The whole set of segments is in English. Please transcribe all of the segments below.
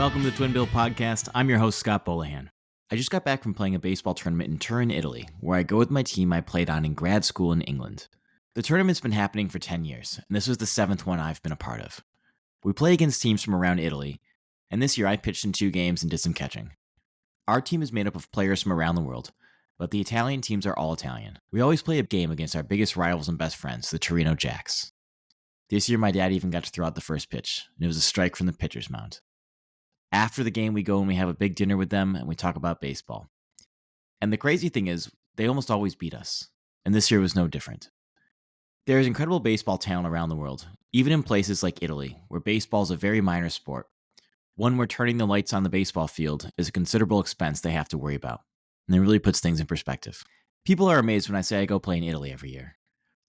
Welcome to the Twin Bill Podcast. I'm your host, Scott Bolohan. I just got back from playing a baseball tournament in Turin, Italy, where I go with my team I played on in grad school in England. The tournament's been happening for 10 years, and this was the 7th one I've been a part of. We play against teams from around Italy, and this year I pitched in 2 games and did some catching. Our team is made up of players from around the world, but the Italian teams are all Italian. We always play a game against our biggest rivals and best friends, the Torino Jacks. This year my dad even got to throw out the first pitch, and it was a strike from the pitcher's mound. After the game, we go and we have a big dinner with them, and we talk about baseball. And the crazy thing is, they almost always beat us, and this year was no different. There is incredible baseball talent around the world, even in places like Italy, where baseball is a very minor sport, one where turning the lights on the baseball field is a considerable expense they have to worry about, and it really puts things in perspective. People are amazed when I say I go play in Italy every year.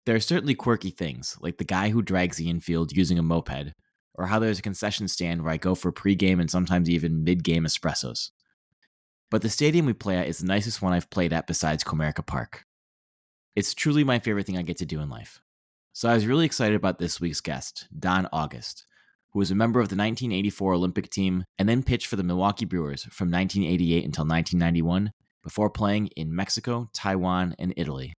There are certainly quirky things, like the guy who drags the infield using a moped, or how there's a concession stand where I go for pregame and sometimes even mid-game espressos. But the stadium we play at is the nicest one I've played at besides Comerica Park. It's truly my favorite thing I get to do in life. So I was really excited about this week's guest, Don August, who was a member of the 1984 Olympic team and then pitched for the Milwaukee Brewers from 1988 until 1991, before playing in Mexico, Taiwan, and Italy,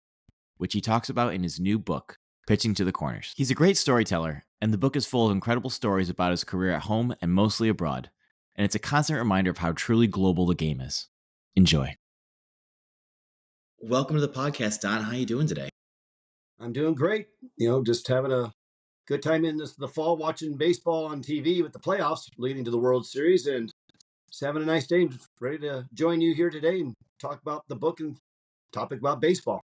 which he talks about in his new book, Pitching to the Corners. He's a great storyteller, and the book is full of incredible stories about his career at home and mostly abroad, and it's a constant reminder of how truly global the game is. Enjoy. Welcome to the podcast, Don. How are you doing today? I'm doing great. Just having a good time in the fall watching baseball on TV with the playoffs leading to the World Series, and just having a nice day. Ready to join you here today and talk about the book and topic about baseball.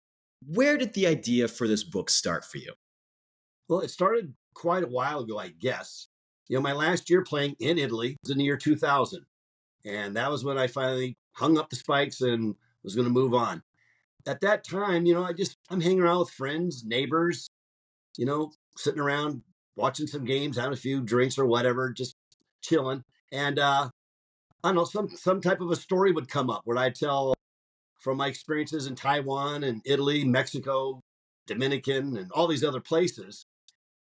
Where did the idea for this book start for you? Well, it started quite a while ago, I guess. My last year playing in Italy was in the year 2000. And that was when I finally hung up the spikes and was going to move on. At that time, I'm hanging around with friends, neighbors, sitting around watching some games, having a few drinks or whatever, just chilling. And I don't know, some type of a story would come up where I'd tell from my experiences in Taiwan and Italy, Mexico, Dominican, and all these other places.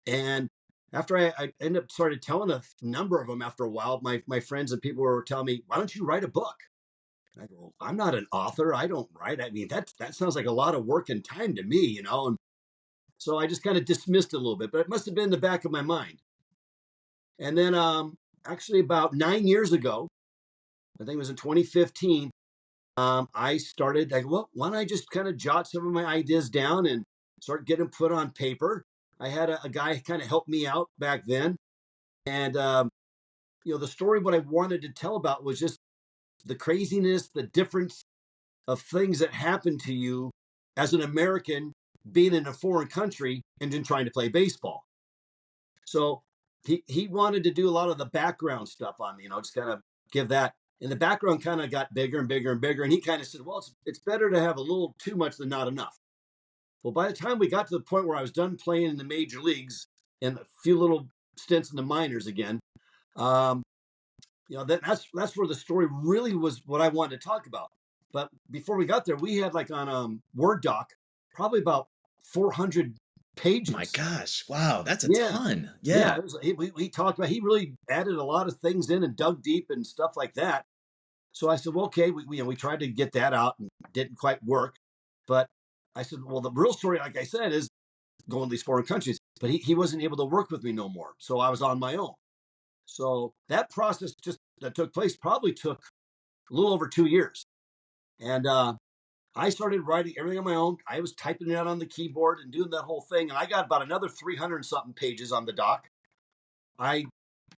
And after I ended up started telling a number of them after a while, my friends and people were telling me, why don't you write a book? And I go, well, I'm not an author. I don't write. I mean, that sounds like a lot of work and time to me, And so I just kind of dismissed it a little bit, but it must have been in the back of my mind. And then actually about 9 years ago, I think it was in 2015, I started, well, why don't I just kind of jot some of my ideas down and start getting them put on paper? I had a guy kind of help me out back then. And, the story, what I wanted to tell about was just the craziness, the difference of things that happen to you as an American being in a foreign country and then trying to play baseball. So he wanted to do a lot of the background stuff on me, just kind of give that. And the background kind of got bigger and bigger and bigger. And he kind of said, well, it's better to have a little too much than not enough. Well, by the time we got to the point where I was done playing in the major leagues and a few little stints in the minors again, that's where the story really was what I wanted to talk about. But before we got there, we had on Word doc, probably about 400 pages. My gosh. Wow. That's a ton. Yeah. We talked about, he really added a lot of things in and dug deep and stuff like that. So I said, well, okay, we tried to get that out and it didn't quite work. But I said, well, the real story, like I said, is going to these foreign countries. But he wasn't able to work with me no more. So I was on my own. So that process that took place probably took a little over 2 years. And I started writing everything on my own. I was typing it out on the keyboard and doing that whole thing. And I got about another 300 something pages on the doc. I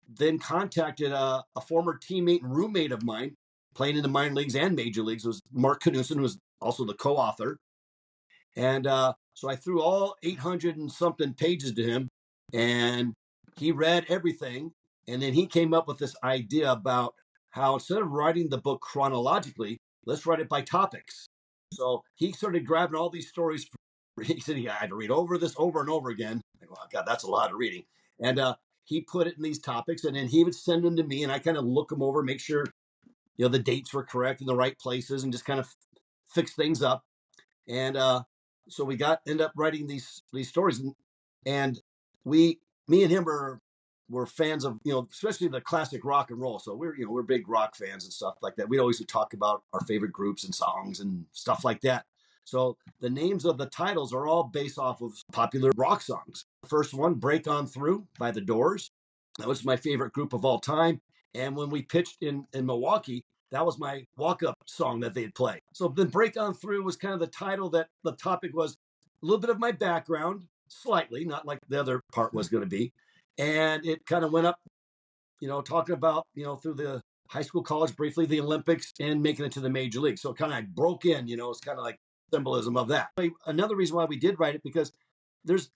then contacted a former teammate and roommate of mine, playing in the minor leagues and major leagues. It was Mark Knudsen, who was also the co-author. And so I threw all 800 and something pages to him, and he read everything. And then he came up with this idea about how instead of writing the book chronologically, let's write it by topics. So he started grabbing all these stories. He said he had to read over this over and over again. I go, oh, God, that's a lot of reading. And he put it in these topics, and then he would send them to me, and I kind of look them over, make sure the dates were correct in the right places, and just kind of fix things up. And so we end up writing these stories, and me and him are were fans of, especially the classic rock and roll. So we're big rock fans and stuff like that. We always would talk about our favorite groups and songs and stuff like that. So the names of the titles are all based off of popular rock songs. The first one, Break On Through by The Doors. That was my favorite group of all time. And when we pitched in Milwaukee, that was my walk-up song that they'd play. So then Break On Through was kind of the title that the topic was a little bit of my background, slightly, not like the other part was going to be. And it kind of went up, talking about, through the high school, college, briefly, the Olympics, and making it to the major league. So it kind of broke in, it's kind of like symbolism of that. Another reason why we did write it, because there's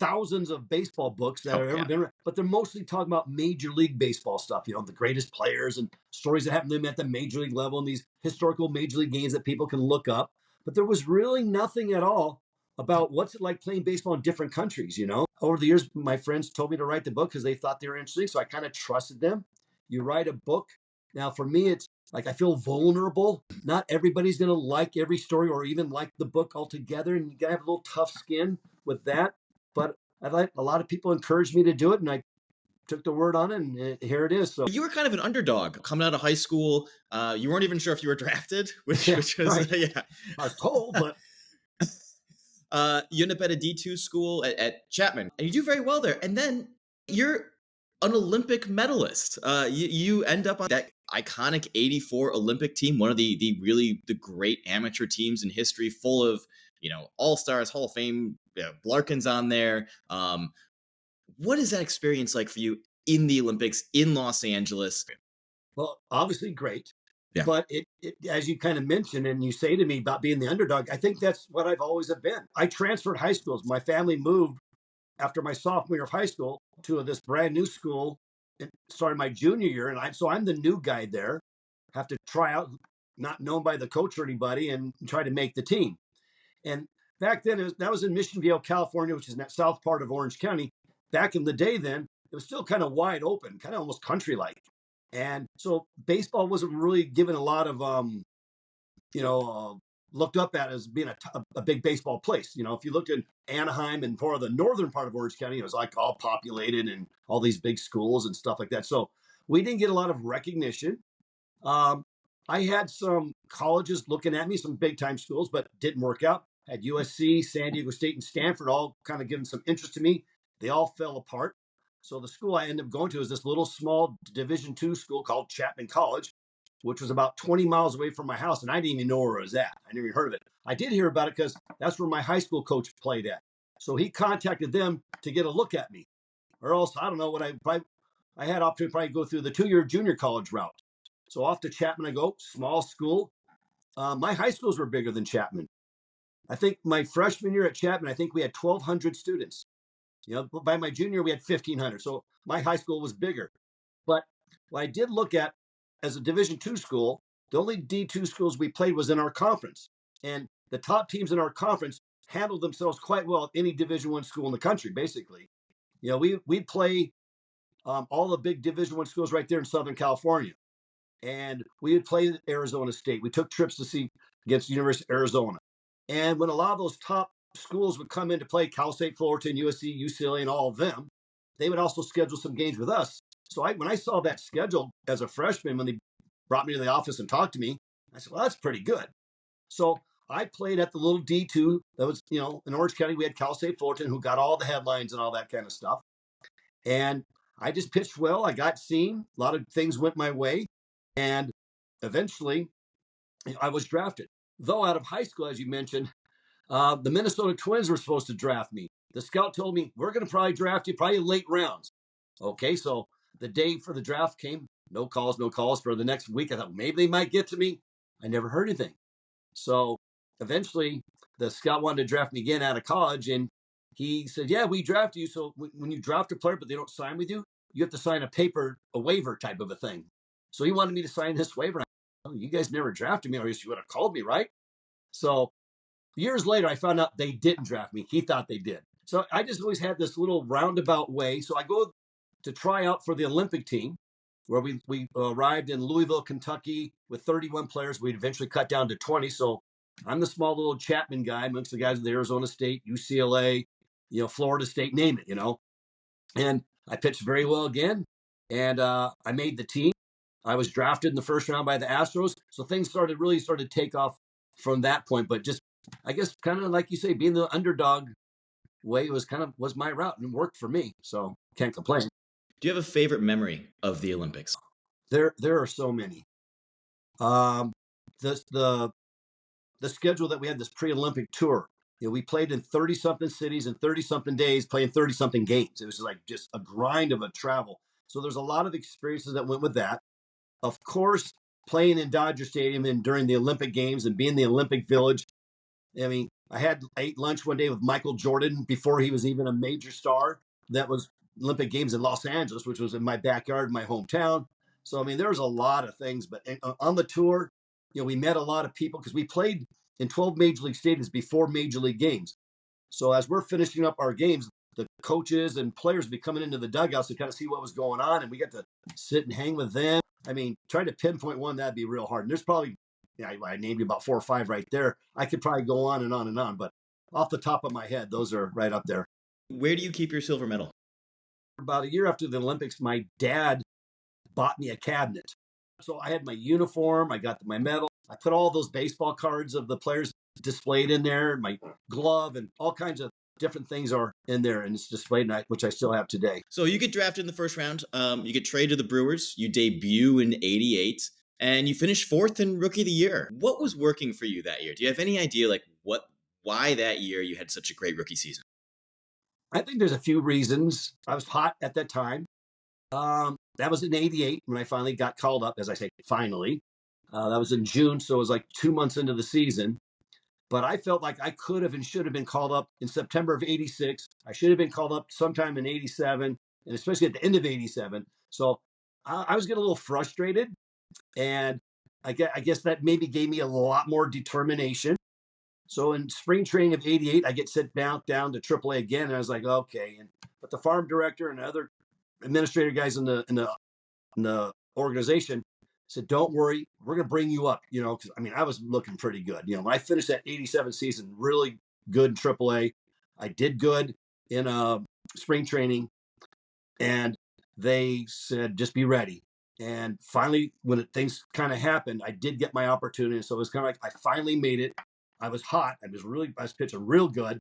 thousands of baseball books that have ever been written, but they're mostly talking about Major League Baseball stuff, the greatest players and stories that happened to them at the Major League level and these historical Major League games that people can look up. But there was really nothing at all about what's it like playing baseball in different countries, Over the years, my friends told me to write the book because they thought they were interesting, so I kind of trusted them. You write a book. Now, for me, it's like I feel vulnerable. Not everybody's going to like every story or even like the book altogether, and you got to have a little tough skin with that. But a lot of people encouraged me to do it, and I took the word on it, and here it is. So you were kind of an underdog coming out of high school. You weren't even sure if you were drafted, which was right. I was told, but you end up at a D2 school at Chapman, and you do very well there. And then you're an Olympic medalist. You end up on that iconic '84 Olympic team, one of the great amateur teams in history, full of all-stars, Hall of Fame. Blarkin's on there. What is that experience like for you in the Olympics in Los Angeles? Well, obviously great. Yeah. But it, as you kind of mentioned, and you say to me about being the underdog, I think that's what I've always have been. I transferred high schools. My family moved after my sophomore year of high school to this brand new school and started my junior year. And I'm the new guy there, have to try out, not known by the coach or anybody, and try to make the team. And back then, that was in Mission Viejo, California, which is in that south part of Orange County. Back in the day then, it was still kind of wide open, kind of almost country-like. And so baseball wasn't really given a lot of, looked up at as being a big baseball place. If you looked at Anaheim and part of the northern part of Orange County, it was like all populated and all these big schools and stuff like that. So we didn't get a lot of recognition. I had some colleges looking at me, some big-time schools, but didn't work out. Had USC, San Diego State, and Stanford all kind of giving some interest to me. They all fell apart. So the school I ended up going to is this little small Division II school called Chapman College, which was about 20 miles away from my house, and I didn't even know where it was at. I never even heard of it. I did hear about it because that's where my high school coach played at. So he contacted them to get a look at me. Or else, I don't know, I had opportunity to probably go through the 2-year junior college route. So off to Chapman I go, small school. My high schools were bigger than Chapman. I think my freshman year at Chapman, I think we had 1,200 students. By my junior, we had 1,500. So my high school was bigger. But what I did look at as a Division II school, the only D2 schools we played was in our conference. And the top teams in our conference handled themselves quite well at any Division I school in the country, basically. We'd play all the big Division I schools right there in Southern California. And we would play Arizona State. We took trips to see against the University of Arizona. And when a lot of those top schools would come in to play, Cal State, Fullerton, USC, UCLA, and all of them, they would also schedule some games with us. So when I saw that schedule as a freshman, when they brought me to the office and talked to me, I said, well, that's pretty good. So I played at the little D2 that was, in Orange County. We had Cal State, Fullerton, who got all the headlines and all that kind of stuff. And I just pitched well. I got seen. A lot of things went my way. And eventually, I was drafted. Though out of high school, as you mentioned, the Minnesota Twins were supposed to draft me. The scout told me, we're going to probably draft you probably late rounds. Okay, so the day for the draft came, no calls. For the next week, I thought maybe they might get to me. I never heard anything. So eventually, the scout wanted to draft me again out of college, and he said, yeah, we draft you. So when you draft a player, but they don't sign with you, you have to sign a waiver type of a thing. So he wanted me to sign this waiver. You guys never drafted me, or you would have called me, right? So years later, I found out they didn't draft me. He thought they did. So I just always had this little roundabout way. So I go to try out for the Olympic team, where we arrived in Louisville, Kentucky with 31 players. We'd eventually cut down to 20. So I'm the small little Chapman guy amongst the guys with Arizona State, UCLA, Florida State, name it, And I pitched very well again, and I made the team. I was drafted in the first round by the Astros, so things really started to take off from that point. But just, I guess, kind of like you say, being the underdog way was my route and worked for me. So can't complain. Do you have a favorite memory of the Olympics? There are so many. Um, the schedule that we had, this pre-Olympic tour. We played in 30 something cities in 30 something days, playing 30 something games. It was like just a grind of a travel. So there's a lot of experiences that went with that. Of course, playing in Dodger Stadium and during the Olympic Games and being the Olympic Village. I mean, I ate lunch one day with Michael Jordan before he was even a major star. That was Olympic Games in Los Angeles, which was in my backyard, my hometown. So, I mean, there's a lot of things. But on the tour, we met a lot of people because we played in 12 Major League stadiums before Major League games. So as we're finishing up our games, the coaches and players be coming into the dugouts to kind of see what was going on. And we got to sit and hang with them. I mean, trying to pinpoint one, that'd be real hard. And there's probably, I named you about 4 or 5 right there. I could probably go on and on and on, but off the top of my head, those are right up there. Where do you keep your silver medal? About a year after the Olympics, my dad bought me a cabinet. So I had my uniform, I got my medal, I put all those baseball cards of the players displayed in there, my glove, and all kinds of different things are in there, and it's displayed, which I still have today. So you get drafted in the first round, you get traded to the Brewers, you debut in '88, and you finish 4th in Rookie of the Year. What was working for you that year? Do you have any idea, why that year you had such a great rookie season? I think there's a few reasons. I was hot at that time. That was in '88 when I finally got called up, as I say, finally. That was in June, so it was like 2 months into the season. But I felt like I could have and should have been called up in September of '86. I should have been called up sometime in '87, and especially at the end of '87. So I was getting a little frustrated, and I guess that maybe gave me a lot more determination. So in spring training of '88, I get sent down to AAA again, and I was like, okay. But the farm director and other administrator guys in the organization said, "Don't worry, we're going to bring you up." Because I mean, I was looking pretty good. When I finished that '87 season, really good in AAA. I did good in spring training, and they said, "Just be ready." And finally, when things kind of happened, I did get my opportunity. So it was kind of like I finally made it. I was hot. I was pitching real good,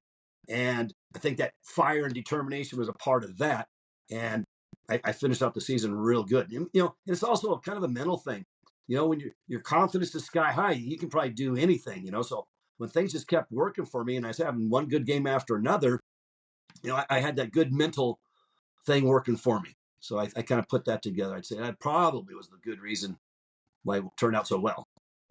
and I think that fire and determination was a part of that. And I finished out the season real good. And it's also kind of a mental thing. When your confidence is sky high, you can probably do anything. So when things just kept working for me, and I was having one good game after another, I had that good mental thing working for me. So I kind of put that together. I'd say that probably was the good reason why it turned out so well.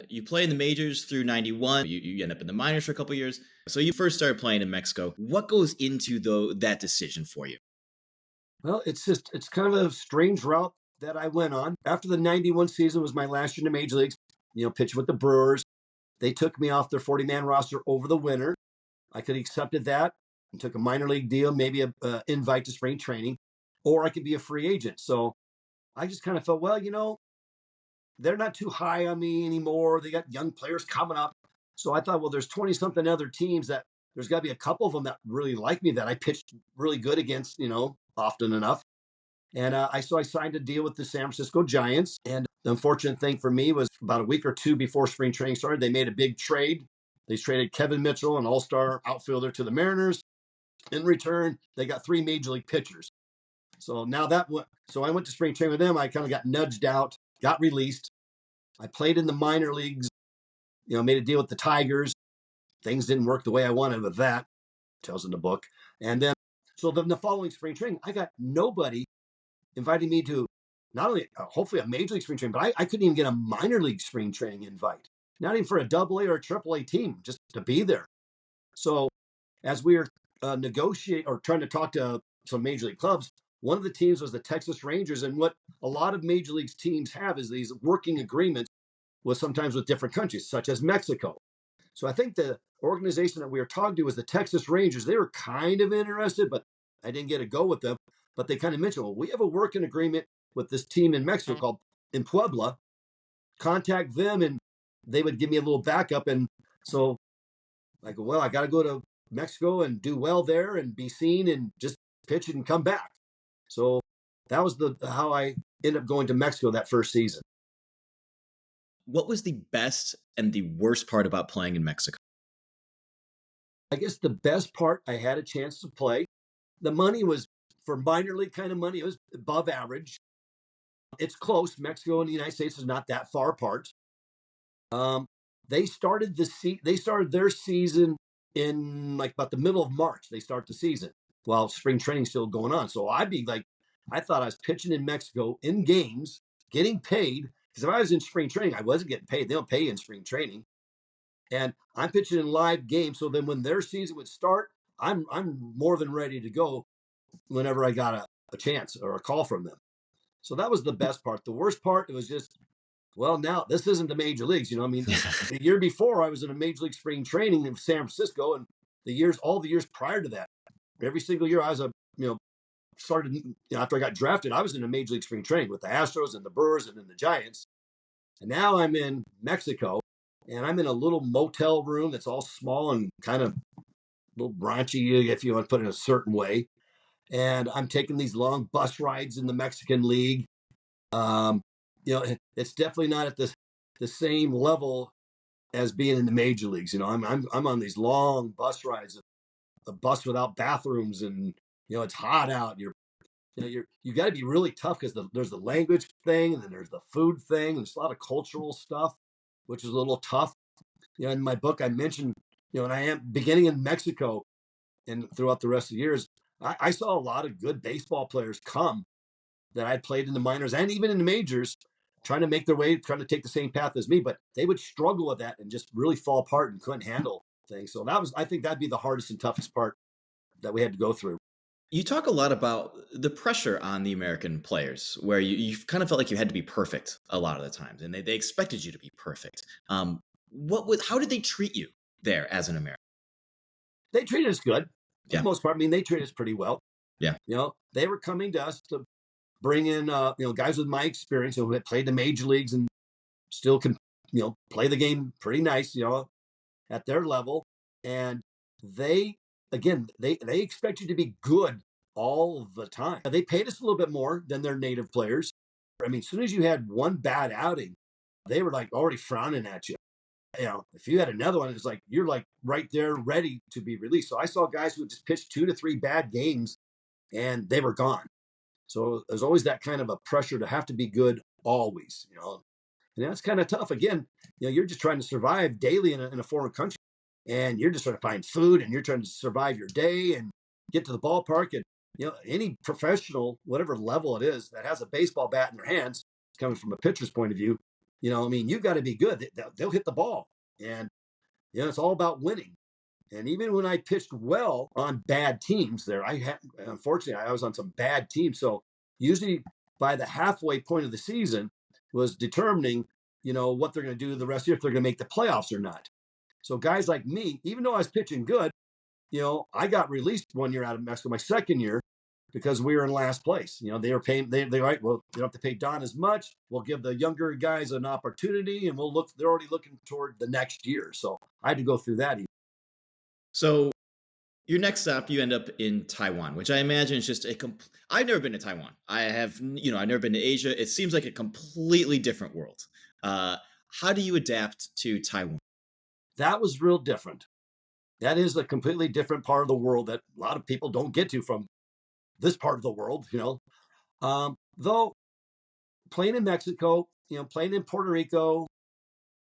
You play in the majors through '91. You end up in the minors for a couple of years. So you first started playing in Mexico. What goes into that decision for you? Well, it's kind of a strange route that I went on. After the '91 season was my last year in the major leagues, pitching with the Brewers. They took me off their 40-man roster over the winter. I could have accepted that and took a minor league deal, maybe an invite to spring training, or I could be a free agent. So I just kind of felt, well, they're not too high on me anymore. They got young players coming up. So I thought, well, there's 20 something other teams that there's got to be a couple of them that really like me that I pitched really good against, often enough. And I signed a deal with the San Francisco Giants. And the unfortunate thing for me was about a week or two before spring training started, they made a big trade. They traded Kevin Mitchell, an all-star outfielder, to the Mariners. In return, they got 3 major league pitchers. So now so I went to spring training with them. I kind of got nudged out, got released. I played in the minor leagues, made a deal with the Tigers. Things didn't work the way I wanted with that. Tells in the book. And then, so then the following spring training, I got nobody inviting me to not only hopefully a major league spring training, but I couldn't even get a minor league spring training invite. Not even for a AA or a AAA team, just to be there. So as we were negotiating or trying to talk to some major league clubs, one of the teams was the Texas Rangers. And what a lot of major league teams have is these working agreements sometimes with different countries, such as Mexico. So I think the organization that we were talking to was the Texas Rangers. They were kind of interested, but I didn't get a go with them. But they kind of mentioned, well, we have a working agreement with this team in Mexico called in Puebla. Contact them, and they would give me a little backup. And so I go, well, I got to go to Mexico and do well there and be seen and just pitch it and come back. So that was the how I ended up going to Mexico that first season. What was the best and the worst part about playing in Mexico? I guess the best part, I had a chance to play. The money was for minor league kind of money. It was above average. It's close. Mexico and the United States is not that far apart. Um, they started their season in like about the middle of March. They start the season while spring training's still going on. So I thought I was pitching in Mexico in games, getting paid. Because if I was in spring training, I wasn't getting paid. They don't pay in spring training, and I'm pitching in live games. So then when their season would start, I'm more than ready to go whenever I got a chance or a call from them. So that was the best part. The worst part, it was just, well, now this isn't the major leagues. I mean, the year before I was in a major league spring training in San Francisco, and all the years prior to that, every single year I was started after I got drafted, I was in a major league spring training with the Astros and the Brewers and then the Giants. And now I'm in Mexico, and I'm in a little motel room that's all small and kind of a little raunchy, if you want to put it a certain way. And I'm taking these long bus rides in the Mexican League. Um, it's definitely not at the same level as being in the major leagues. I'm on these long bus rides, a bus without bathrooms, and it's hot out. You got to be really tough because there's the language thing, and then there's the food thing, and there's a lot of cultural stuff, which is a little tough. In my book, I mentioned, and I am beginning in Mexico, and throughout the rest of the years, I saw a lot of good baseball players come that I'd played in the minors and even in the majors, trying to make their way, trying to take the same path as me, but they would struggle with that and just really fall apart and couldn't handle things. So I think that'd be the hardest and toughest part that we had to go through. You talk a lot about the pressure on the American players, where you kind of felt like you had to be perfect a lot of the times, and they expected you to be perfect. How did they treat you there as an American? They treated us good for Yeah. the most part. I mean, they treated us pretty well. Yeah. They were coming to us to bring in, guys with my experience who had played the major leagues and still can, play the game pretty nice, at their level. And they expect you to be good all the time. They paid us a little bit more than their native players. I mean, as soon as you had one bad outing, they were like already frowning at you. If you had another one, it's like you're like right there ready to be released. So I saw guys who just pitched 2 to 3 bad games and they were gone. So there's always that kind of a pressure to have to be good always, and that's kind of tough. Again, you're just trying to survive daily in a foreign country, and you're just trying to find food, and you're trying to survive your day and get to the ballpark. And any professional, whatever level it is, that has a baseball bat in their hands, coming from a pitcher's point of view, you've got to be good. They'll hit the ball, and it's all about winning. And even when I pitched well on bad teams there, unfortunately, I was on some bad teams. So usually by the halfway point of the season was determining, what they're going to do the rest of the year, if they're going to make the playoffs or not. So guys like me, even though I was pitching good, I got released one year out of Mexico, my second year, because we were in last place. They were paying, they're right, well, you don't have to pay Don as much. We'll give the younger guys an opportunity, and they're already looking toward the next year. So I had to go through that. So your next stop, you end up in Taiwan, which I imagine is just I've never been to Taiwan. I've never been to Asia. It seems like a completely different world. How do you adapt to Taiwan? That was real different. That is a completely different part of the world that a lot of people don't get to from this part of the world, though playing in Mexico, playing in Puerto Rico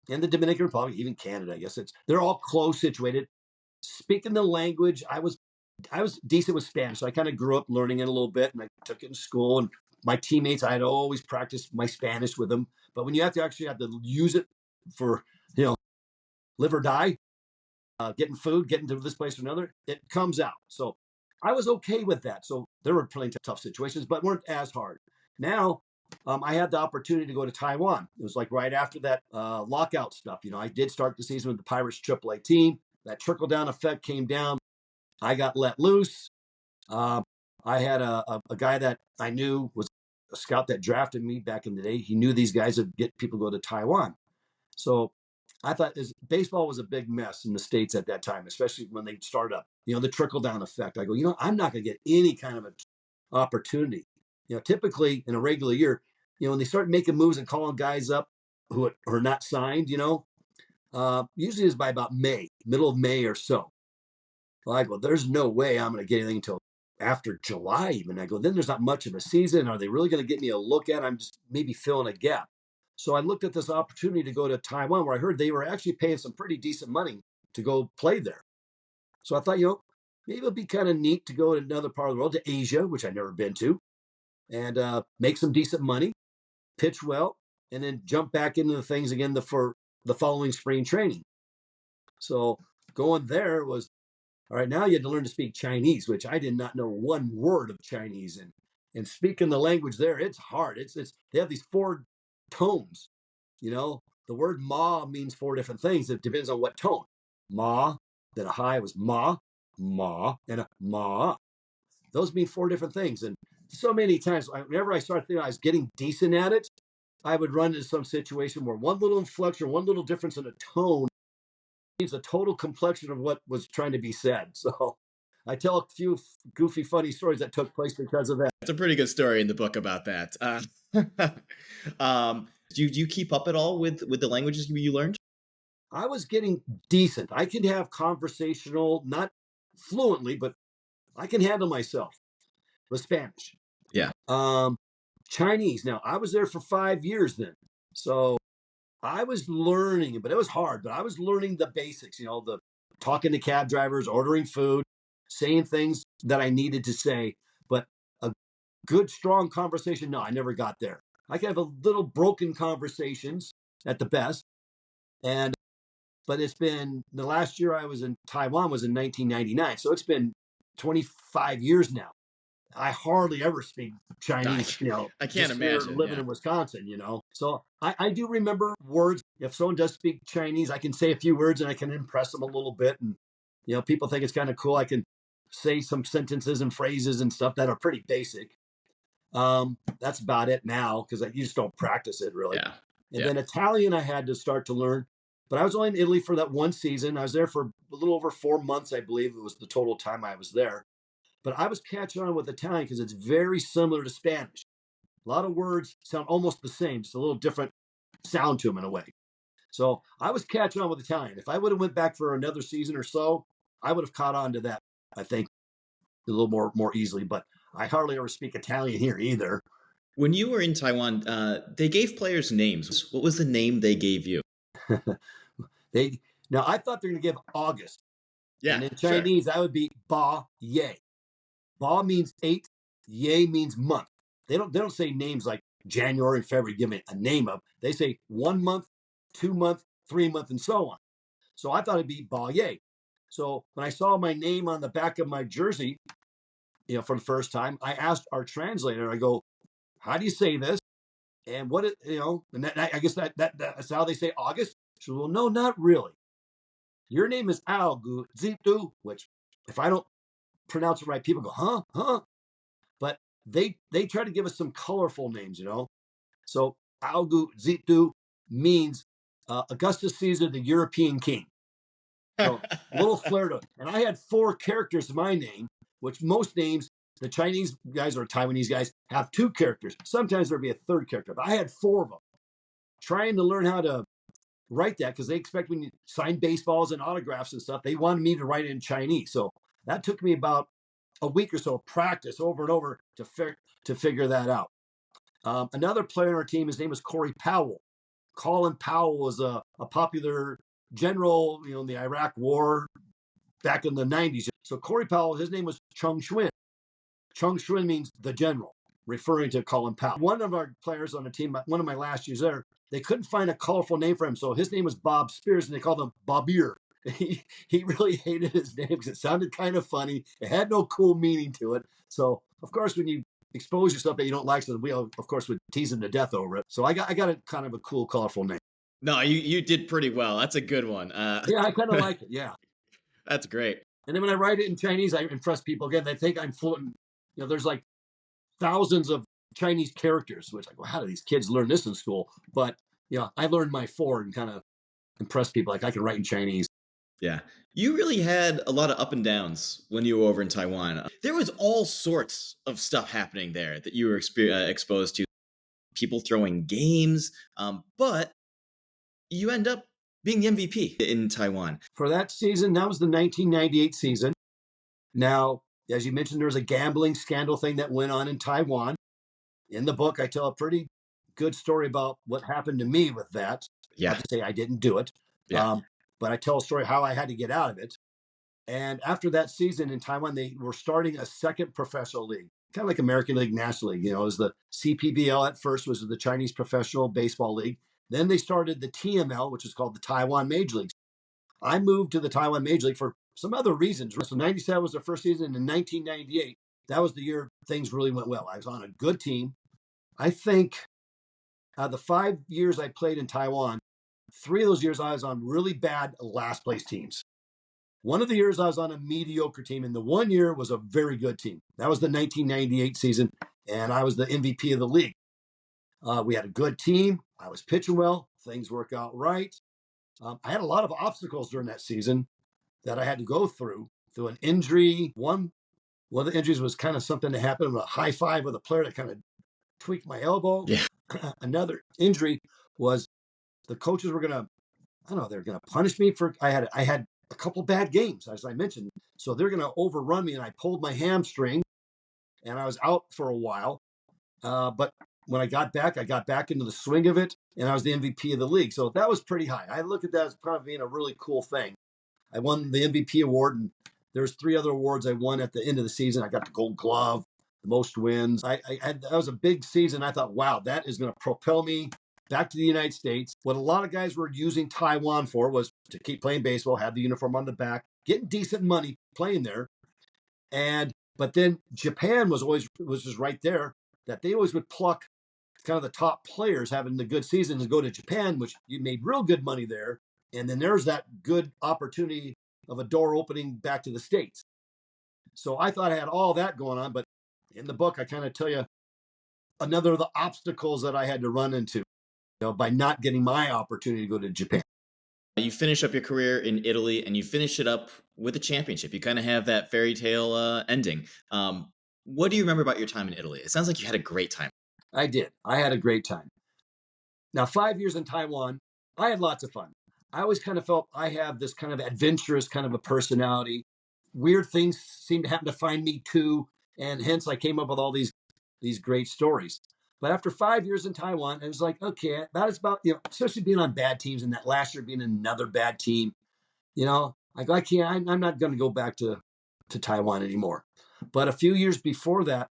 and the Dominican Republic, even Canada, I guess they're all close situated. Speaking the language, I was decent with Spanish. So I kind of grew up learning it a little bit, and I took it in school. And my teammates, I had always practiced my Spanish with them. But when you have to use it for, live or die, getting food, getting to this place or another, it comes out. So I was okay with that. So there were plenty of tough situations, but weren't as hard. Now, I had the opportunity to go to Taiwan. It was like right after that lockout stuff. I did start the season with the Pirates AAA team. That trickle-down effect came down. I got let loose. I had a guy that I knew was a scout that drafted me back in the day. He knew these guys would get people to go to Taiwan. So I thought baseball was a big mess in the States at that time, especially when they start up. The trickle-down effect. I go, I'm not going to get any kind of an opportunity. Typically in a regular year, when they start making moves and calling guys up who are not signed, usually is by about May, middle of May or so. Like, well, there's no way I'm going to get anything until after July even. I go, then there's not much of a season. Are they really going to get me a look at? I'm just maybe filling a gap. So I looked at this opportunity to go to Taiwan, where I heard they were actually paying some pretty decent money to go play there. So I thought, maybe it'll be kind of neat to go to another part of the world, to Asia, which I've never been to, and make some decent money, pitch well, and then jump back into the things again for the following spring training. So going there was, all right, now you had to learn to speak Chinese, which I did not know one word of Chinese. And speaking the language there, it's hard. It's they have these 4 tones. The word ma means 4 different things. It depends on what tone. Ma, then a high was ma, and a ma. Those mean 4 different things. And so many times, whenever I started thinking I was getting decent at it, I would run into some situation where one little inflection, one little difference in a tone the total complexion of what was trying to be said. So I tell a few goofy, funny stories that took place because of that. It's a pretty good story in the book about that. Do you keep up at all with the languages you learned? I was getting decent. I can have conversational, not fluently, but I can handle myself with Spanish. Yeah. Chinese. Now, I was there for 5 years then. So I was learning, but it was hard. But I was learning the basics, the talking to cab drivers, ordering food, saying things that I needed to say. But a good, strong conversation, no, I never got there. I can have a little broken conversations at the best. But it's been, the last year I was in Taiwan was in 1999. So it's been 25 years now. I hardly ever speak Chinese, I can't imagine living in Wisconsin, So I do remember words. If someone does speak Chinese, I can say a few words and I can impress them a little bit. And, people think it's kind of cool. I can say some sentences and phrases and stuff that are pretty basic. That's about it now because you just don't practice it really. Yeah. And then Italian I had to start to learn. But I was only in Italy for that one season. I was there for a little over 4 months, I believe it was the total time I was there. But I was catching on with Italian because it's very similar to Spanish. A lot of words sound almost the same, just a little different sound to them in a way. So I was catching on with Italian. If I would have went back for another season or so, I would have caught on to that, I think, a little more easily. But I hardly ever speak Italian here either. When you were in Taiwan, they gave players names. What was the name they gave you? Now, I thought they were going to give August. Yeah, and in Chinese, that would be Ba Ye. Ba means 8, Ye means month. They don't say names like January and February, give me a name of. They say 1 month, 2 month, 3 month, and so on. So I thought it'd be Ba Ye. So when I saw my name on the back of my jersey, for the first time, I asked our translator, I go, how do you say this? And what it, and I guess that's how they say August. She said, well, no, not really. Your name is Algu Zitu, which if I don't pronounce it right, people go, huh? But they try to give us some colorful names, So Algu Zitu means Augustus Caesar, the European king. So a little flair to it. And I had 4 characters in my name, which most names, the Chinese guys or Taiwanese guys have 2 characters. Sometimes there'd be a 3rd character, but I had 4 of them. Trying to learn how to write that because they expect when you sign baseballs and autographs and stuff, they wanted me to write it in Chinese. So that took me about a week or so of practice over and over to figure that out. Another player on our team, his name was Corey Powell. Colin Powell was a popular general, in the Iraq War back in the 90s. So Corey Powell, his name was Chung Xuan. Chung Xuan means the general, referring to Colin Powell. One of our players on the team, one of my last years there, they couldn't find a colorful name for him. So his name was Bob Spears, and they called him Bobir. He really hated his name because it sounded kind of funny. It had no cool meaning to it. So, of course, when you expose yourself that you don't like something, we, of course, would tease him to death over it. So I got a kind of a cool, colorful name. No, you did pretty well. That's a good one. Yeah, I kind of like it. Yeah. That's great. And then when I write it in Chinese, I impress people again. They think I'm fluent. There's like thousands of Chinese characters, which I go, how do these kids learn this in school? But I learned my 4 and kind of impress people. Like I can write in Chinese. Yeah. You really had a lot of up and downs when you were over in Taiwan. There was all sorts of stuff happening there that you were exposed to. People throwing games, but you end up being the MVP in Taiwan. For that season, that was the 1998 season. Now, as you mentioned, there was a gambling scandal thing that went on in Taiwan. In the book, I tell a pretty good story about what happened to me with that. Yeah. I'll just say I didn't do it. Yeah. But I tell a story how I had to get out of it. And after that season in Taiwan, they were starting a second professional league, kind of like American League National League. You know, it was the CPBL at first, was the Chinese Professional Baseball League. Then they started the TML, which is called the Taiwan Major League. I moved to the Taiwan Major League for some other reasons. So 97 was the first season. And in 1998, that was the year things really went well. I was on a good team. I think out of the 5 years I played in Taiwan, 3 of those years I was on really bad last place teams. One of the years I was on a mediocre team, and the 1 year was a very good team. That was the 1998 season, and I was the MVP of the league. We had a good team. I was pitching well. Things worked out right. I had a lot of obstacles during that season that I had to go through an injury. One of the injuries was kind of something that happened with a high five with a player that kind of tweaked my elbow. Yeah. Another injury was the coaches were going to, I don't know, they're going to punish me for, I had a couple bad games, as I mentioned. So they're going to overrun me. And I pulled my hamstring and I was out for a while. But when I got back into the swing of it, and I was the MVP of the league. So that was pretty high. I look at that as probably being a really cool thing. I won the MVP award, and there's 3 other awards I won at the end of the season. I got the Gold Glove, the most wins. That was a big season. I thought, wow, that is going to propel me back to the United States. What a lot of guys were using Taiwan for was to keep playing baseball, have the uniform on the back, getting decent money playing there. But then Japan was just right there, that they always would pluck kind of the top players having the good seasons and go to Japan, which you made real good money there. And then there's that good opportunity of a door opening back to the States. So I thought I had all that going on, but in the book, I kind of tell you another of the obstacles that I had to run into, by not getting my opportunity to go to Japan. You finish up your career in Italy and you finish it up with a championship. You kind of have that fairy tale ending. What do you remember about your time in Italy? It sounds like you had a great time. I did. I had a great time. Now, 5 years in Taiwan, I had lots of fun. I always kind of felt I have this kind of adventurous kind of a personality. Weird things seem to happen to find me too. And hence I came up with all these great stories. But after 5 years in Taiwan, it was like, okay, that is about, especially being on bad teams and that last year being another bad team, I can't, I'm not going to go back to Taiwan anymore. But a few years before that,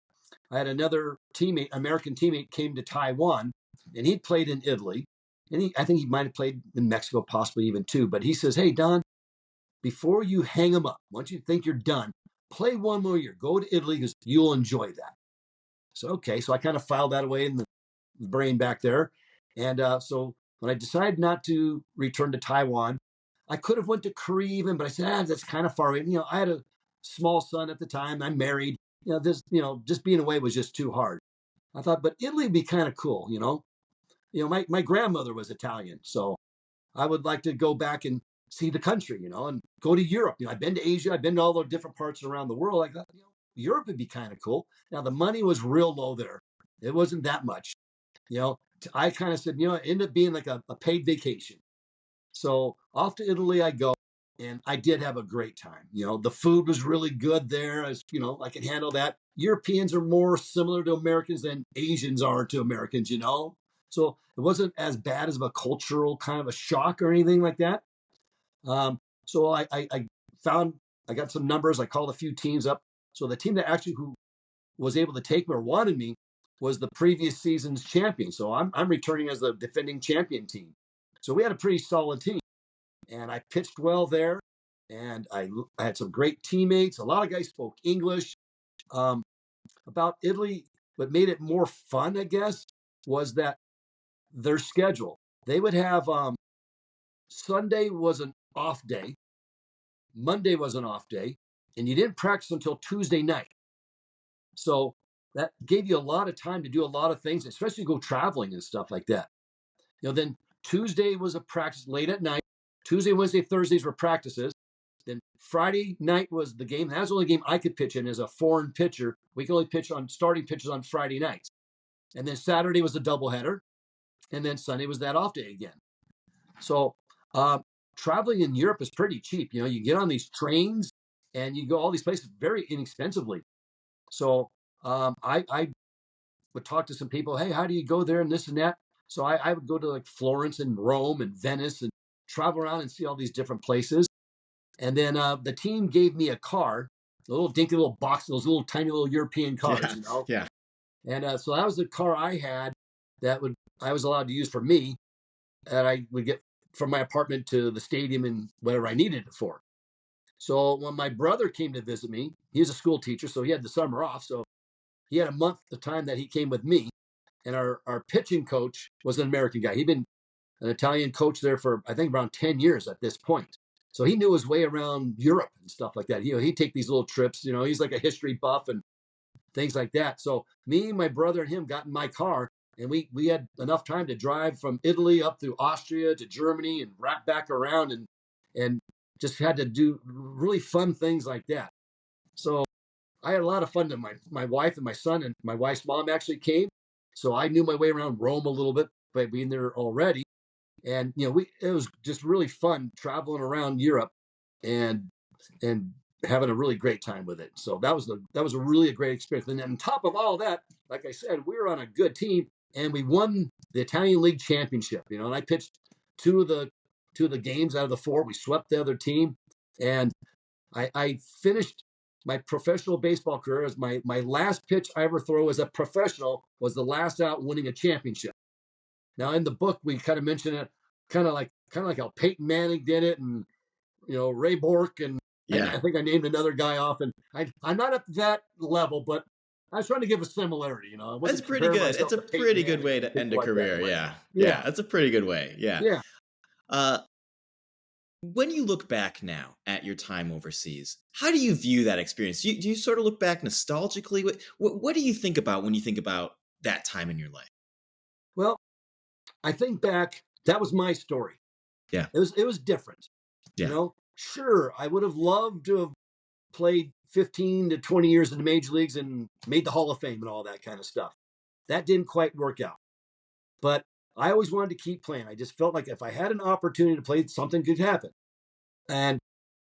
I had another teammate, American teammate, came to Taiwan, and he'd played in Italy. And I think he might have played in Mexico, possibly even too. But he says, hey, Don, before you hang him up, once you think you're done, play one more year. Go to Italy because you'll enjoy that. So, okay. So I kind of filed that away in the brain back there. And so when I decided not to return to Taiwan, I could have went to Korea even, but I said, that's kind of far away. I had a small son at the time. I'm married. Just being away was just too hard. I thought, but Italy would be kind of cool, my grandmother was Italian, so I would like to go back and see the country, and go to Europe. I've been to Asia. I've been to all the different parts around the world. I thought, Europe would be kind of cool. Now, the money was real low there. It wasn't that much. I kind of said, it ended up being like a paid vacation. So off to Italy I go. And I did have a great time. The food was really good there. I could handle that. Europeans are more similar to Americans than Asians are to Americans, So it wasn't as bad as a cultural kind of a shock or anything like that. So I got some numbers. I called a few teams up. So the team that actually who was able to take me or wanted me was the previous season's champion. So I'm returning as the defending champion team. So we had a pretty solid team. And I pitched well there, and I had some great teammates. A lot of guys spoke English. About Italy, what made it more fun, I guess, was that their schedule. They would have Sunday was an off day, Monday was an off day, and you didn't practice until Tuesday night. So that gave you a lot of time to do a lot of things, especially go traveling and stuff like that. Then Tuesday was a practice late at night. Tuesday, Wednesday, Thursdays were practices. Then Friday night was the game. That was the only game I could pitch in as a foreign pitcher. We could only pitch on starting pitches on Friday nights. And then Saturday was a doubleheader. And then Sunday was that off day again. So traveling in Europe is pretty cheap. You get on these trains and you go all these places very inexpensively. So I would talk to some people, hey, how do you go there and this and that? So I would go to like Florence and Rome and Venice and travel around and see all these different places. And then the team gave me a car, a little dinky little box, those little tiny little European cars, Yeah. And so that was the car I had that I was allowed to use for me, that I would get from my apartment to the stadium and whatever I needed it for. So when my brother came to visit me, he was a school teacher, so he had the summer off. So he had a month the time that he came with me. And our pitching coach was an American guy. He'd been an Italian coach there for, I think, around 10 years at this point. So he knew his way around Europe and stuff like that. He'd take these little trips. He's like a history buff and things like that. So me, my brother, and him got in my car, and we had enough time to drive from Italy up through Austria to Germany and wrap back around and just had to do really fun things like that. So I had a lot of fun. My wife and my son and my wife's mom actually came. So I knew my way around Rome a little bit by being there already. And it was just really fun traveling around Europe and having a really great time with it. So that was a really great experience. And on top of all that, like I said, we were on a good team and we won the Italian League Championship. And I pitched two of the games out of the four. We swept the other team, and I finished my professional baseball career as my last pitch I ever throw as a professional was the last out winning a championship. Now in the book we kind of mention it, kind of like how Peyton Manning did it, and Ray Bork, and I think I named another guy off, and I'm not up to that level, but I was trying to give a similarity. That's pretty good. It's a pretty good way to end a career. Yeah, that's a pretty good way. Yeah. When you look back now at your time overseas, how do you view that experience? Do you sort of look back nostalgically? What do you think about when you think about that time in your life? Well, I think back, that was my story. Yeah. It was different. Yeah. Sure, I would have loved to have played 15 to 20 years in the major leagues and made the Hall of Fame and all that kind of stuff. That didn't quite work out. But I always wanted to keep playing. I just felt like if I had an opportunity to play, something could happen. And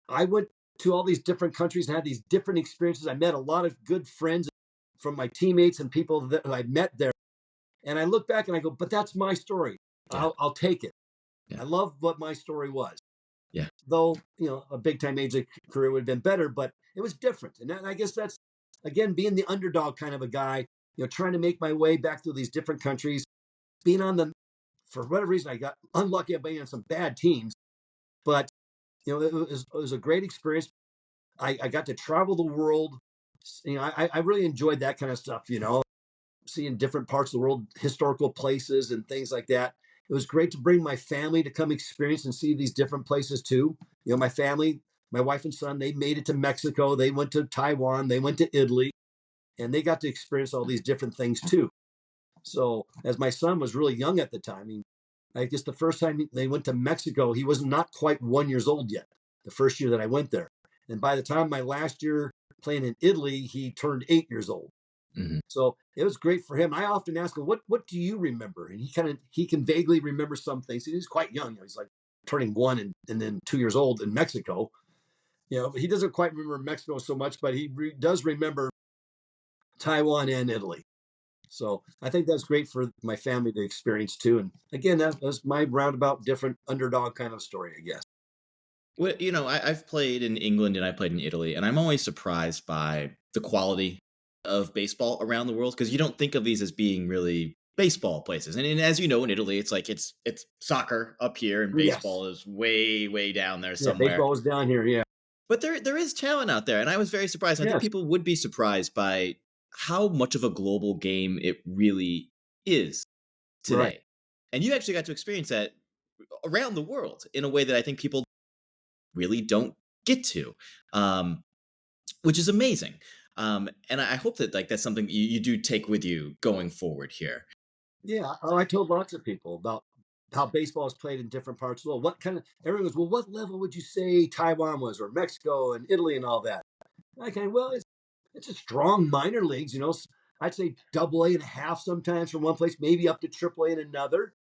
I went to all these different countries and had these different experiences. I met a lot of good friends from my teammates and people that I met there. And I look back and I go, but that's my story. Yeah. I'll take it. Yeah. I love what my story was. Yeah. Though, a big time major league career would have been better, but it was different. And I guess that's, again, being the underdog kind of a guy, trying to make my way back through these different countries, being for whatever reason, I got unlucky at being on some bad teams, but it was a great experience. I got to travel the world. I really enjoyed that kind of stuff, seeing different parts of the world, historical places and things like that. It was great to bring my family to come experience and see these different places too. My family, my wife and son, they made it to Mexico. They went to Taiwan. They went to Italy, and they got to experience all these different things too. So as my son was really young at the time, I guess the first time they went to Mexico, he was not quite 1 year old yet, the first year that I went there. And by the time my last year playing in Italy, he turned 8 years old. Mm-hmm. So it was great for him. I often ask him, what do you remember? And he can vaguely remember some things. He's quite young. He's like turning 1 and then 2 years old in Mexico. He doesn't quite remember Mexico so much, but he does remember Taiwan and Italy. So I think that's great for my family to experience too. And again, that's my roundabout different underdog kind of story, I guess. Well, I've played in England and I played in Italy, and I'm always surprised by the quality of baseball around the world, because you don't think of these as being really baseball places. And as you know, in Italy, it's like it's soccer up here and baseball is way, way down there somewhere. Baseball is down here, yeah. But there is talent out there, and I was very surprised. I think people would be surprised by how much of a global game it really is today. Right. And you actually got to experience that around the world in a way that I think people really don't get to, which is amazing. And I hope that that's something you do take with you going forward here. Yeah. I told lots of people about how baseball is played in different parts of the world. Everyone goes, well, what level would you say Taiwan was, or Mexico and Italy and all that? Okay, well, it's a strong minor leagues, I'd say double A and a half sometimes from one place, maybe up to triple A in another.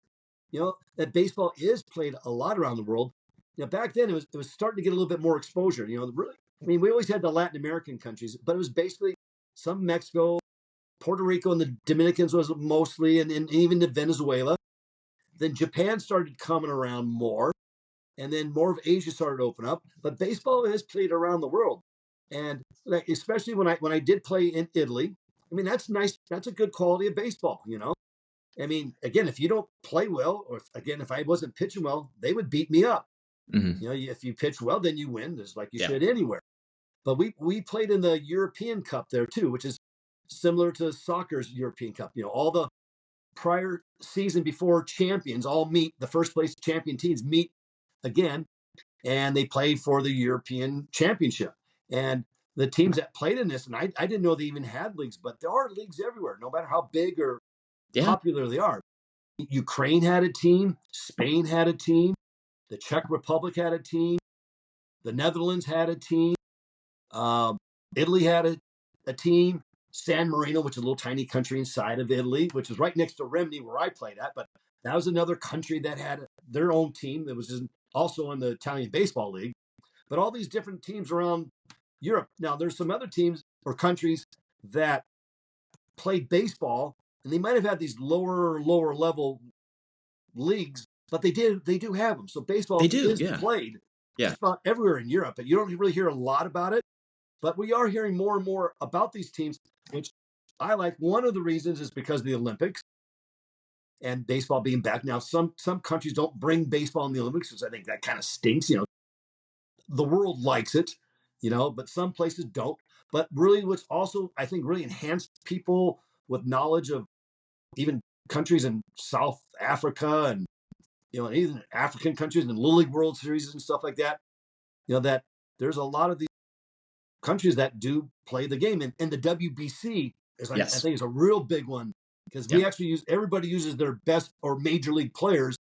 That baseball is played a lot around the world. Back then it was starting to get a little bit more exposure. Really, I mean, we always had the Latin American countries, but it was basically some Mexico, Puerto Rico, and the Dominicans was mostly, and even the Venezuela. Then Japan started coming around more, and then more of Asia started to open up. But baseball is played around the world, and especially when I did play in Italy. I mean, that's nice. That's a good quality of baseball. I mean, again, if you don't play well, or if I wasn't pitching well, they would beat me up. Mm-hmm. If you pitch well, then you win, just like you Yeah. should anywhere. But we played in the European Cup there too, which is similar to soccer's European Cup. All the prior season before champions all meet. The first place champion teams meet again, and they play for the European Championship. And the teams that played in this, and I didn't know they even had leagues, but there are leagues everywhere, no matter how big or popular they are. Ukraine had a team, Spain had a team, the Czech Republic had a team, the Netherlands had a team, Italy had a team, San Marino, which is a little tiny country inside of Italy, which is right next to Rimini where I played at, but that was another country that had their own team that was also in the Italian Baseball League. But all these different teams around Europe. Now, there's some other teams or countries that played baseball, and they might have had these lower level leagues, but they do have them. So baseball is played just about everywhere in Europe, but you don't really hear a lot about it. But we are hearing more and more about these teams, which I like. One of the reasons is because of the Olympics and baseball being back. Now, some countries don't bring baseball in the Olympics, because I think that kind of stinks. The world likes it, but some places don't. But really, what's also, I think, really enhanced people with knowledge of even countries in South Africa and, even African countries and Little League World Series and stuff like that, that there's a lot of these countries that do play the game. And the WBC I think is a real big one, because we actually everybody uses their best or major league players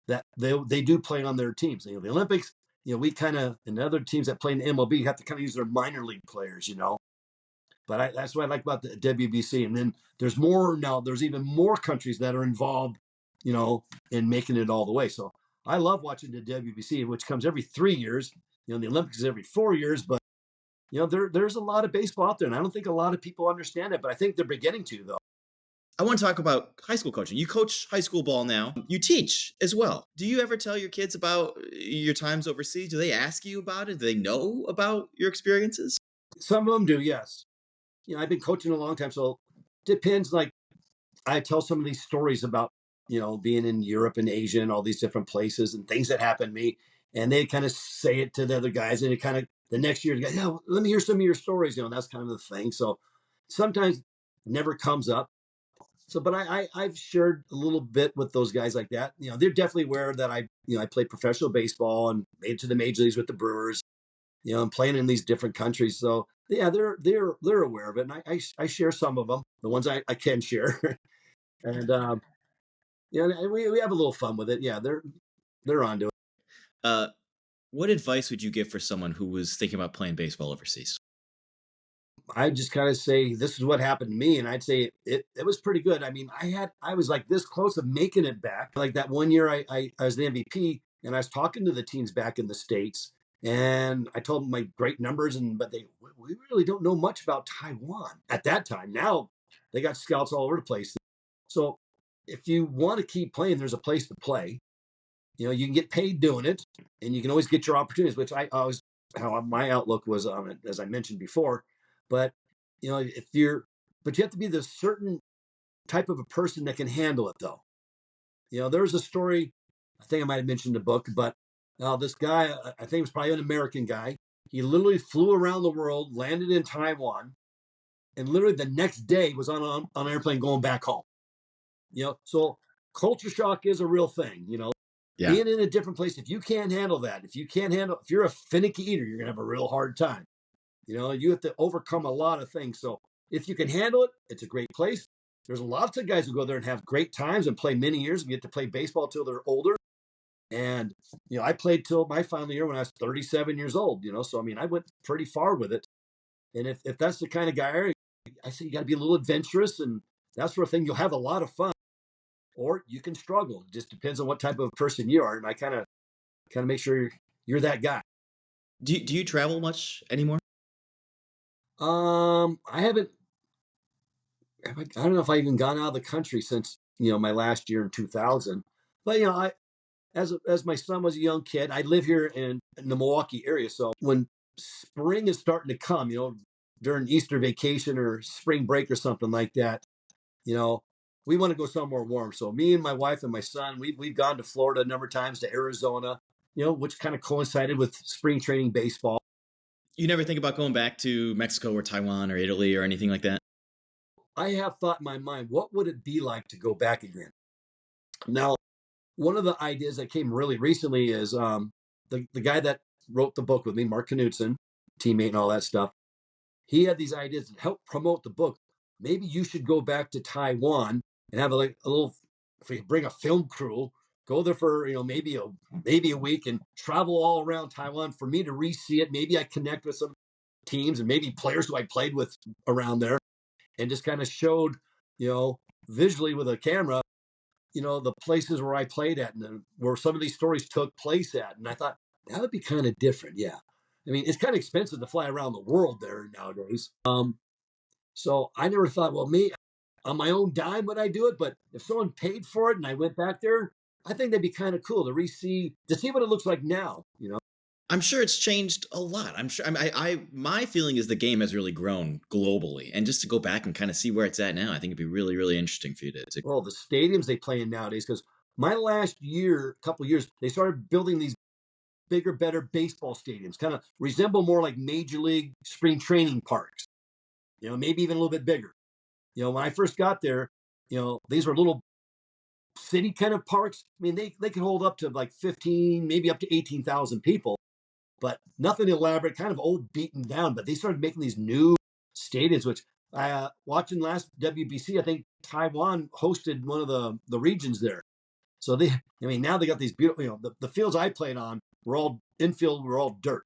that they do play on their teams. The Olympics, we kind of, and the other teams that play in the MLB have to kind of use their minor league players, But that's what I like about the WBC. And then there's more now. There's even more countries that are involved, in making it all the way. So I love watching the WBC, which comes every 3 years. The Olympics is every 4 years. But there's a lot of baseball out there, and I don't think a lot of people understand it. But I think they're beginning to, though. I want to talk about high school coaching. You coach high school ball now. You teach as well. Do you ever tell your kids about your times overseas? Do they ask you about it? Do they know about your experiences? Some of them do, yes. I've been coaching a long time, so it depends. Like, I tell some of these stories about, being in Europe and Asia and all these different places and things that happened to me. And they kind of say it to the other guys, and it kind of, the next year, let me hear some of your stories. That's kind of the thing. So sometimes it never comes up. So, but I've shared a little bit with those guys like that. They're definitely aware that I played professional baseball and made it to the major leagues with the Brewers, and playing in these different countries. So yeah, they're aware of it. And I share some of them, the ones I can share. And, we have a little fun with it. Yeah, they're onto it. What advice would you give for someone who was thinking about playing baseball overseas? I just kind of say, this is what happened to me. And I'd say it was pretty good. I mean, I was like this close of making it back. Like that one year I was the MVP, and I was talking to the teams back in the States, and I told them my great numbers, but we really don't know much about Taiwan at that time. Now they got scouts all over the place. So if you want to keep playing, there's a place to play. You can get paid doing it, and you can always get your opportunities, which I always, how my outlook was on it, as I mentioned before. But, but you have to be the certain type of a person that can handle it, though. There's a story, I think I might have mentioned the book, but this guy, I think it was probably an American guy. He literally flew around the world, landed in Taiwan, and literally the next day was on an airplane going back home. So culture shock is a real thing, Yeah. Being in a different place, if you can't handle that, if you're a finicky eater, you're going to have a real hard time. You have to overcome a lot of things. So if you can handle it, it's a great place. there's lots of guys who go there and have great times and play many years and get to play baseball till they're older. And, I played till my final year when I was 37 years old, so I mean, I went pretty far with it. And if that's the kind of guy, I say you got to be a little adventurous and that sort of thing. You'll have a lot of fun, or you can struggle. It just depends on what type of person you are. And I kind of make sure you're that guy. Do you travel much anymore? I haven't. I don't know if I even gone out of the country since my last year in 2000. But I as my son was a young kid, I live here in the Milwaukee area. So when spring is starting to come, during Easter vacation or spring break or something like that, we want to go somewhere warm. So me and my wife and my son, we've gone to Florida a number of times, to Arizona, which kind of coincided with spring training baseball. You never think about going back to Mexico or Taiwan or Italy or anything like that? I have thought in my mind, what would it be like to go back again? Now, one of the ideas that came really recently is the guy that wrote the book with me, Mark Knudsen, teammate and all that stuff. He had these ideas to help promote the book. Maybe you should go back to Taiwan and have a little, if you bring a film crew, go there for maybe a week and travel all around Taiwan for me to re-see it. Maybe I connect with some teams and maybe players who I played with around there, and just kind of showed visually with a camera the places where I played at and where some of these stories took place at. And I thought that would be kind of different. Yeah. I mean, it's kind of expensive to fly around the world there nowadays. So I never thought, well, me on my own dime would I do it? But if someone paid for it and I went back there, I think that'd be kind of cool to see what it looks like now. I'm sure it's changed a lot. I'm sure. My feeling is the game has really grown globally, and just to go back and kind of see where it's at now, I think it'd be really, really interesting for you to. Well, the stadiums they play in nowadays, because my last couple years, they started building these bigger, better baseball stadiums, kind of resemble more like major league spring training parks. Maybe even a little bit bigger. When I first got there, these were little city kind of parks. I mean, they could hold up to like 15, maybe up to 18,000 people. But nothing elaborate, kind of old, beaten down. But they started making these new stadiums, which watching last WBC, I think Taiwan hosted one of the regions there. So now they got these beautiful, the fields I played on were all infield, were all dirt.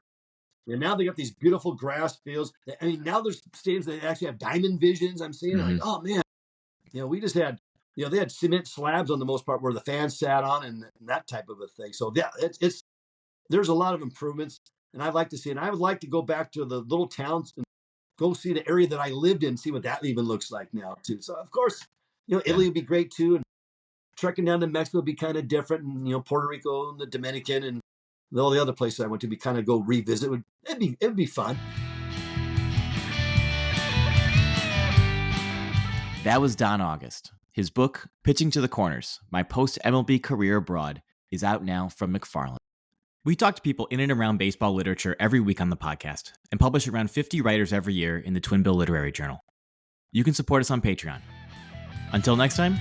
And now they got these beautiful grass fields. I mean, now there's stadiums that actually have diamond visions. I'm seeing like, oh man, we just had, they had cement slabs on the most part where the fans sat on and that type of a thing. So yeah, there's a lot of improvements, and I'd like to see it. And I would like to go back to the little towns and go see the area that I lived in, see what that even looks like now too. So of course, Italy would be great too. And trekking down to Mexico would be kind of different. And, Puerto Rico and the Dominican and all the other places I went to kind of go revisit. It'd be fun. That was Don August. His book, Pitching to the Corners, My Post-MLB Career Abroad, is out now from McFarland. We talk to people in and around baseball literature every week on the podcast and publish around 50 writers every year in the Twin Bill Literary Journal. You can support us on Patreon. Until next time,